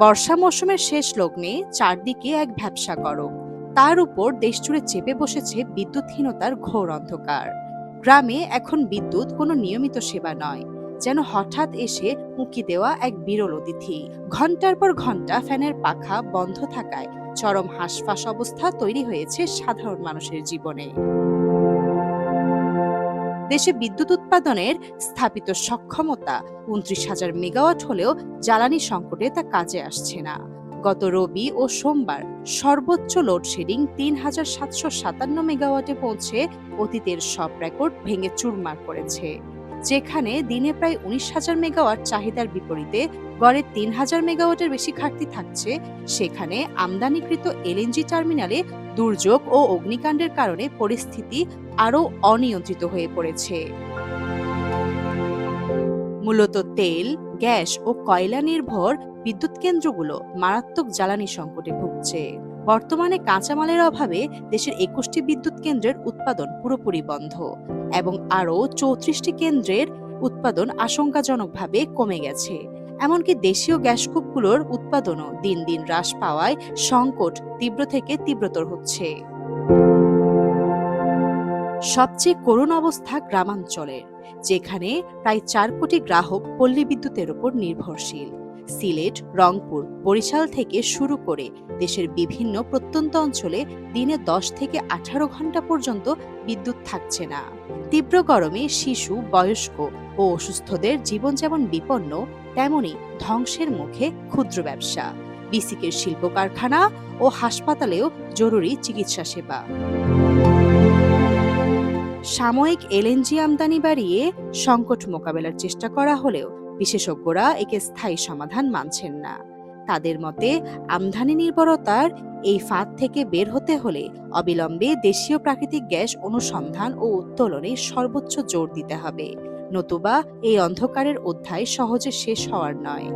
বর্ষা মৌসুমের শেষ লগ্নে চারদিকে এক ভ্যাপসা গরম, তার উপর দেশজুড়ে চেপে বসেছে বিদ্যুৎহীনতার ঘোর অন্ধকার। গ্রামে এখন বিদ্যুৎ কোনো নিয়মিত সেবা নয়, যেন হঠাৎ এসে উঁকি দেওয়া এক বিরল অতিথি। ঘন্টার পর ঘন্টা ফ্যানের পাখা বন্ধ থাকায় চরম হাঁসফাঁস অবস্থা তৈরি হয়েছে সাধারণ মানুষের জীবনে। দেশে বিদ্যুৎ উৎপাদনের স্থাপিত সক্ষমতা ২৯,০০০ মেগাওয়াট হলেও জ্বালানি সংকটে তা কাজে আসছে না। গত রবি ও সোমবার সর্বোচ্চ লোডশেডিং ৩,৭৫৭ মেগাওয়াটে পৌঁছে অতীতের সব রেকর্ড ভেঙে চুরমার করেছে। যেখানে দিনে প্রায় ১৯,০০০ মেগাওয়াট চাহিদার বিপরীতে গড়ে ৩,০০০ মেগাওয়াটের বেশি ঘাটতি থাকছে, সেখানে আমদানিকৃত এলএনজি টার্মিনালে দুর্যোগ ও অগ্নিকাণ্ডের কারণে পরিস্থিতি আরও অনিয়ন্ত্রিত হয়ে পড়েছে। মূলত তেল, গ্যাস ও কয়লা নির্ভর বিদ্যুৎ কেন্দ্রগুলো মারাত্মক জ্বালানি সংকটে ভুগছে। বর্তমানে কাঁচামালের অভাবে দেশের ২১টি বিদ্যুৎ কেন্দ্রের উৎপাদন পুরোপুরি বন্ধ এবং আরও ৩৪টি কেন্দ্রের উৎপাদন আশঙ্কাজনকভাবে কমে গেছে। এমনকি দেশীয় গ্যাসকূপগুলোর উৎপাদনও দিন দিন হ্রাস পাওয়ায় সংকট তীব্র থেকে তীব্রতর হচ্ছে। সবচেয়ে করুণ অবস্থা গ্রামাঞ্চলের, যেখানে প্রায় ৪ কোটি গ্রাহক পল্লী বিদ্যুতের উপর নির্ভরশীল। সিলেট, রংপুর, বরিশাল থেকে শুরু করে দেশের বিভিন্ন প্রত্যন্ত অঞ্চলে দিনে ১০ থেকে ১৮ ঘন্টা পর্যন্ত বিদ্যুৎ থাকছে না। তীব্র গরমে শিশু, বয়স্ক ও অসুস্থদের জীবন যেমন বিপন্ন, তেমনি ধ্বংসের মুখে ক্ষুদ্র ব্যবসা, বিসিকের শিল্প কারখানা ও হাসপাতালেও জরুরি চিকিৎসা সেবা। সাময়িক এলএনজি আমদানি বাড়িয়ে সংকট মোকাবেলার চেষ্টা করা হলেও বিশেষজ্ঞরা একে স্থায়ী সমাধান মানছেন না। তাদের মতে, আমদানি নির্ভরতার এই ফাঁদ থেকে বের হতে হলে অবিলম্বে দেশীয় প্রাকৃতিক গ্যাস অনুসন্ধান ও উত্তোলনে সর্বোচ্চ জোর দিতে হবে, নতুবা এই অন্ধকারের অধ্যায় সহজে শেষ হওয়ার নয়।